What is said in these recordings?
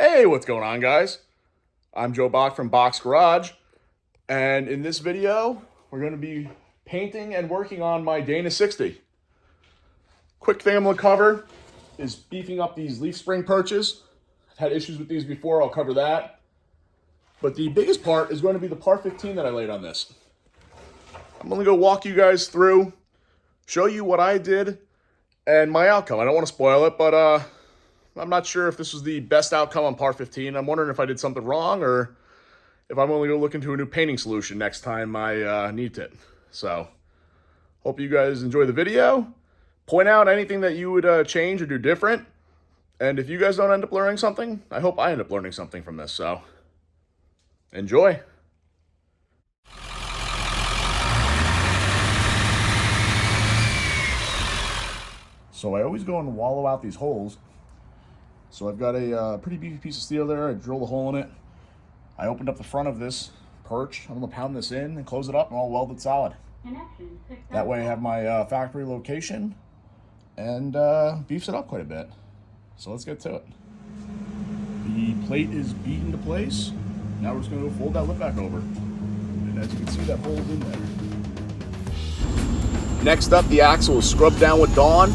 Hey, what's going on, guys? I'm Joe Bach from Bach's Garage, and in this video, we're going to be painting and working on my Dana 60. Quick thing I'm going to cover is beefing up these leaf spring perches. I've had issues with these before, I'll cover that. But the biggest part is going to be the par 15 that I laid on this. I'm going to go walk you guys through, show you what I did, and my outcome. I don't want to spoil it, but I'm not sure if this was the best outcome on par 15. I'm wondering if I did something wrong or if I'm only going to look into a new painting solution next time I need it. So, hope you guys enjoy the video. Point out anything that you would change or do different. And if you guys don't end up learning something, I hope I end up learning something from this. So, enjoy. So I always go and wallow out these holes. So I've got a pretty beefy piece of steel there. I drilled a hole in it. I opened up the front of this perch. I'm going to pound this in and close it up and I'll weld it solid. That way I have my factory location and beefs it up quite a bit. So let's get to it. The plate is beaten to place. Now we're just going to fold that lip back over. And as you can see, that hole's in there. Next up, the axle was scrubbed down with Dawn,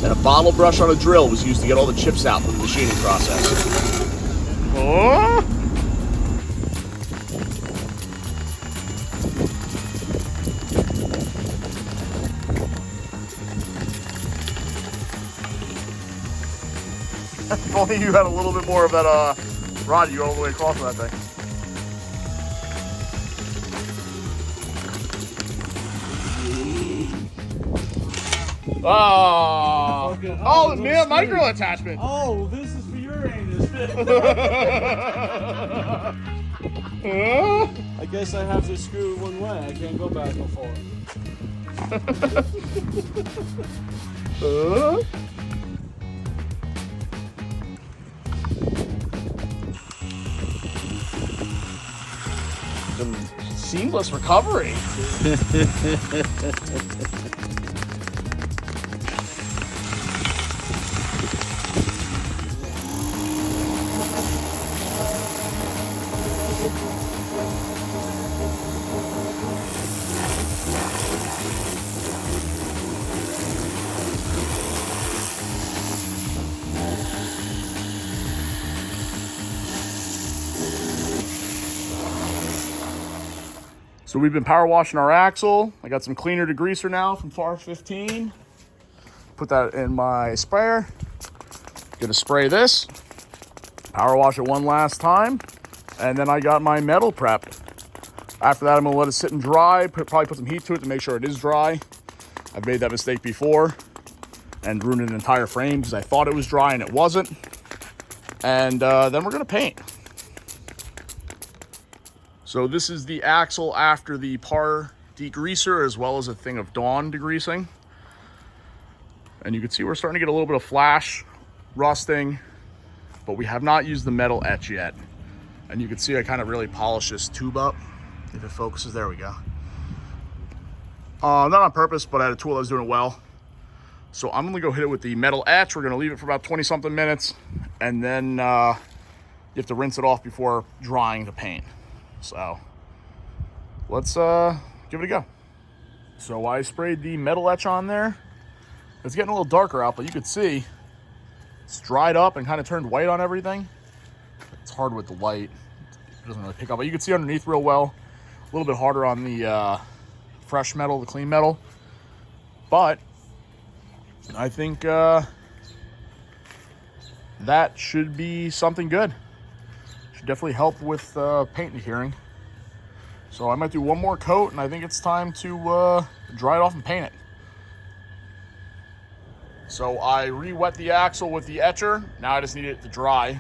and a bottle brush on a drill was used to get all the chips out from the machining process. Oh! If only you had a little bit more of that rod you go all the way across that thing. Oh, oh, it's a micro attachment. Oh, this is for your anus. I guess I have to screw it one way. I can't go back and forth. Some seamless recovery. So we've been power washing our axle. I got some cleaner degreaser now from par 15. Put that in my sprayer. Gonna spray this. Power wash it one last time. And then I got my metal prep. After that, I'm gonna let it sit and dry. Probably put some heat to it to make sure it is dry. I've made that mistake before and ruined an entire frame because I thought it was dry and it wasn't. And then we're gonna paint. So this is the axle after the par degreaser, as well as a thing of Dawn degreasing. And you can see we're starting to get a little bit of flash, rusting, but we have not used the metal etch yet. And you can see I kind of really polished this tube up. If it focuses, there we go. Not on purpose, but I had a tool that was doing it well. So I'm gonna go hit it with the metal etch. We're gonna leave it for about 20 something minutes, and then you have to rinse it off before drying to paint. So let's give it a go. So I sprayed the metal etch on there. It's getting a little darker out, but you could see it's dried up and kind of turned white on everything. It's hard with the light. It doesn't really pick up, but you can see underneath real well. A little bit harder on the fresh metal, the clean metal. But I think that should be something good. Should definitely help with paint adhering. So I might do one more coat, and I think it's time to dry it off and paint it. So I re-wet the axle with the etcher. Now I just need it to dry.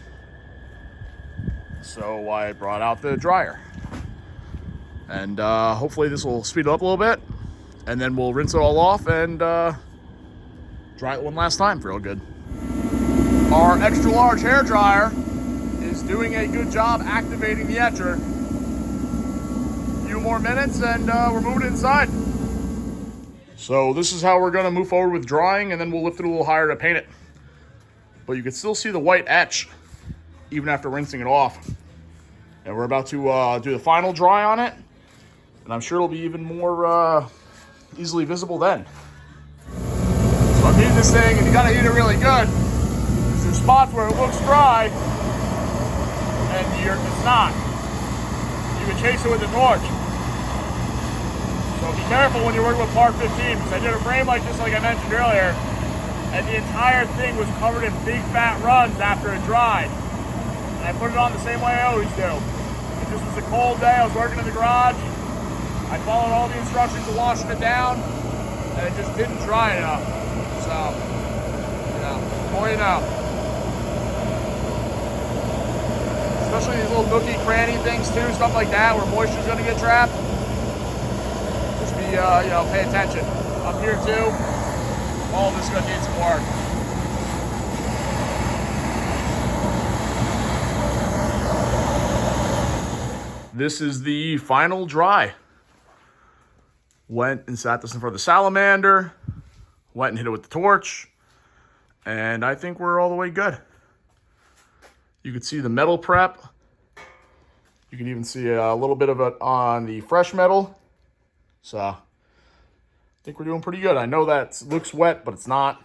So I brought out the dryer. And hopefully this will speed it up a little bit. And then we'll rinse it all off and dry it one last time real good. Our extra large hair dryer is doing a good job activating the etcher. A few more minutes and we're moving inside. So this is how we're gonna move forward with drying, and then we'll lift it a little higher to paint it. But you can still see the white etch even after rinsing it off. And we're about to do the final dry on it, and I'm sure it'll be even more easily visible then. So I'm heating this thing, and you gotta heat it really good. There's spots where it looks dry, and it's not. You can chase it with a torch. So be careful when you're working with par 15, because I did a frame like this, like I mentioned earlier, and the entire thing was covered in big fat runs after it dried. And I put it on the same way I always do. If this was a cold day, I was working in the garage, I followed all the instructions of washing it down, and it just didn't dry enough. So, you know, the more you know. Especially these little nookie cranny things too, stuff like that, where moisture's gonna get trapped. Just be, you know, pay attention. Up here too, all of this is gonna need some work. This is the final dry. Went and sat this in front of the salamander, went and hit it with the torch, and I think we're all the way good. You can see the metal prep. You can even see a little bit of it on the fresh metal. So I think we're doing pretty good. I know that looks wet, but it's not.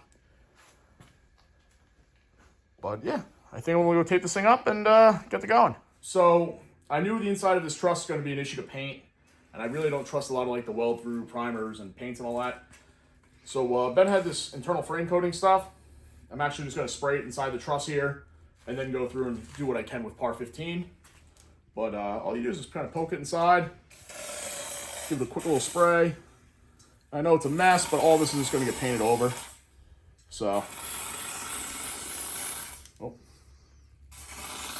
But yeah, I think I'm gonna go tape this thing up and get to going. So I knew the inside of this truss was gonna be an issue to paint, and I really don't trust a lot of like the weld-through primers and paints and all that. So Ben had this internal frame coating stuff. I'm actually just gonna spray it inside the truss here, and then go through and do what I can with par 15. But all you do is just kind of poke it inside, give it a quick little spray. I know it's a mess, but all this is just gonna get painted over. So, oh.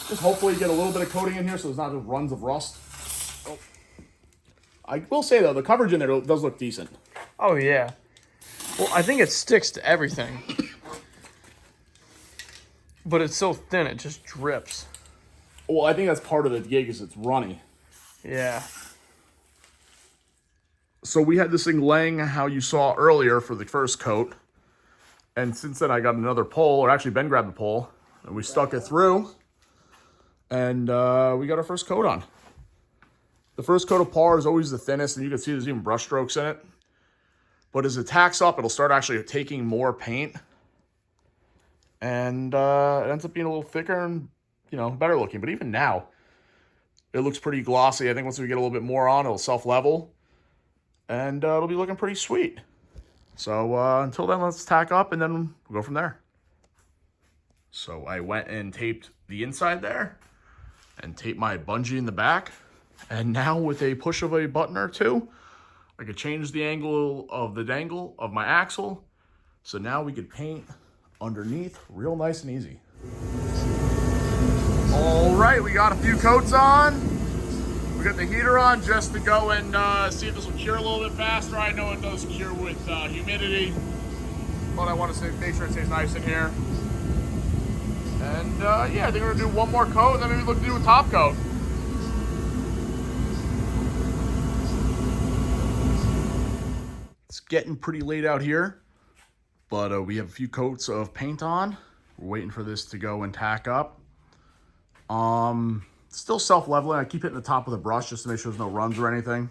Just hopefully get a little bit of coating in here so there's not just runs of rust. Oh. I will say though, the coverage in there does look decent. Oh yeah. Well, I think it sticks to everything. But it's so thin, it just drips. Well, I think that's part of the gig is it's runny. Yeah. So we had this thing laying how you saw earlier for the first coat. And since then I got another pole, or actually Ben grabbed the pole, and we stuck it through. And we got our first coat on. The first coat of par is always the thinnest, and you can see there's even brush strokes in it. But as it tacks up, it'll start actually taking more paint. And it ends up being a little thicker and, you know, better looking. But even now, it looks pretty glossy. I think once we get a little bit more on, it'll self-level. And it'll be looking pretty sweet. So until then, let's tack up and then we'll go from there. So I went and taped the inside there and taped my bungee in the back. And now with a push of a button or two, I could change the angle of the dangle of my axle. So now we could paint underneath real nice and easy. All right, we got a few coats on. We got the heater on just to go and see if this will cure a little bit faster. I know it does cure with humidity, but I want to make sure it stays nice in here. And yeah, I think we're gonna do one more coat and then maybe look to do a top coat. It's getting pretty late out here, but we have a few coats of paint on. We're waiting for this to go and tack up. Still self-leveling. I keep hitting the top of the brush just to make sure there's no runs or anything.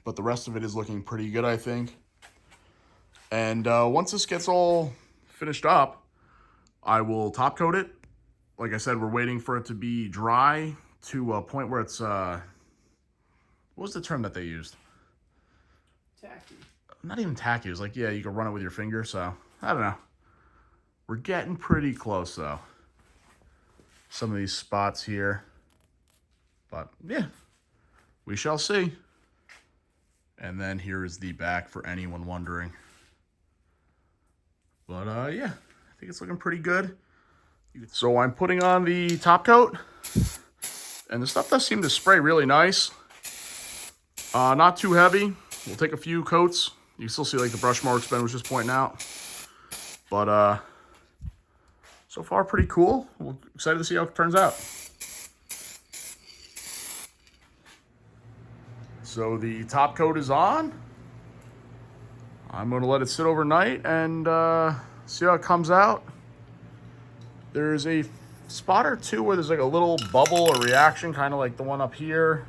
But the rest of it is looking pretty good, I think. And once this gets all finished up, I will top coat it. Like I said, we're waiting for it to be dry to a point where it's, what was the term that they used? Tacky. Not even tacky. It was like, yeah, you can run it with your finger. So, I don't know. We're getting pretty close, though. Some of these spots here. But, yeah. We shall see. And then here is the back for anyone wondering. But, yeah. I think it's looking pretty good. So, I'm putting on the top coat. And the stuff does seem to spray really nice. Not too heavy. We'll take a few coats. You can still see like the brush marks Ben was just pointing out. But so far pretty cool. We're excited to see how it turns out. So the top coat is on. I'm going to let it sit overnight and see how it comes out. There's a spot or two where there's like a little bubble or reaction, kind of like the one up here.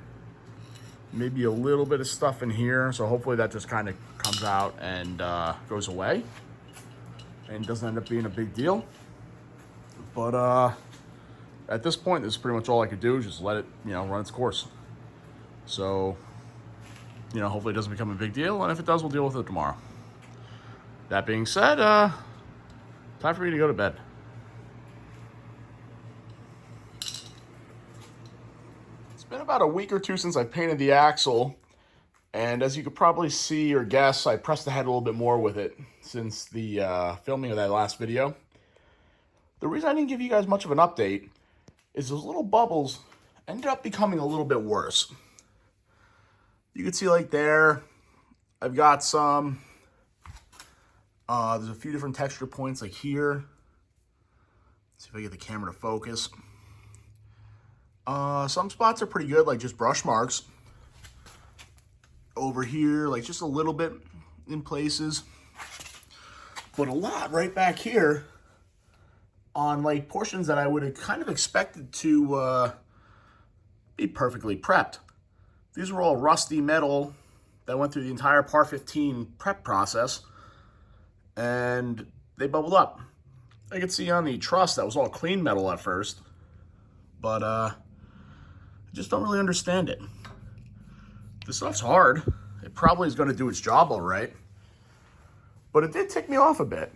Maybe a little bit of stuff in here. So hopefully that just kind of comes out and goes away and doesn't end up being a big deal. But at this point, this is pretty much all I could do, is just let it, run its course. So, hopefully it doesn't become a big deal, and if it does, we'll deal with it tomorrow. That being said, time for me to go to bed. It's been about a week or two since I painted the axle, and as you could probably see or guess, I pressed ahead a little bit more with it since the filming of that last video. The reason I didn't give you guys much of an update is those little bubbles ended up becoming a little bit worse. You can see like there, I've got some, there's a few different texture points like here. Let's see if I get the camera to focus. Some spots are pretty good, like just brush marks. Over here, like just a little bit in places. But a lot right back here on like portions that I would have kind of expected to be perfectly prepped. These were all rusty metal that went through the entire par 15 prep process, and they bubbled up. I could see on the truss that was all clean metal at first, but I just don't really understand it. This stuff's hard. It probably is going to do its job all right, but it did tick me off a bit.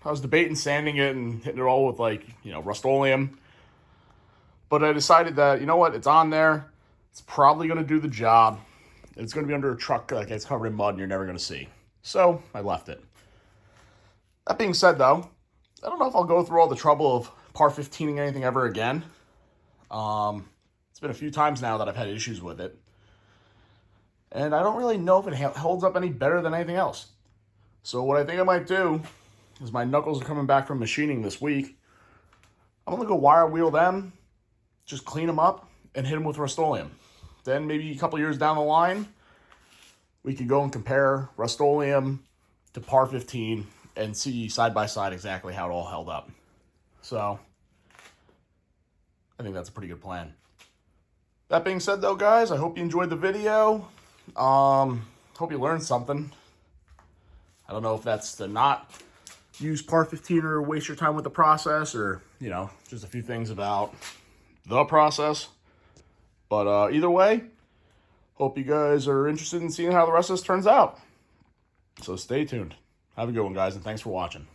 I was debating sanding it and hitting it all with like, Rust-Oleum, but I decided that, you know what, it's on there. It's probably going to do the job. It's going to be under a truck like it's covered in mud and you're never going to see. So I left it. That being said, though, I don't know if I'll go through all the trouble of par 15ing anything ever again. It's been a few times now that I've had issues with it. And I don't really know if it holds up any better than anything else. So what I think I might do is, my knuckles are coming back from machining this week. I'm going to go wire wheel them, just clean them up, and hit them with Rust-Oleum. Then maybe a couple years down the line, we could go and compare Rust-Oleum to par 15 and see side by side exactly how it all held up. So I think that's a pretty good plan. That being said, though, guys, I hope you enjoyed the video. Hope you learned something. I don't know if that's to not use par 15 or waste your time with the process, or, just a few things about the process. But either way, hope you guys are interested in seeing how the rest of this turns out. So stay tuned. Have a good one, guys, and thanks for watching.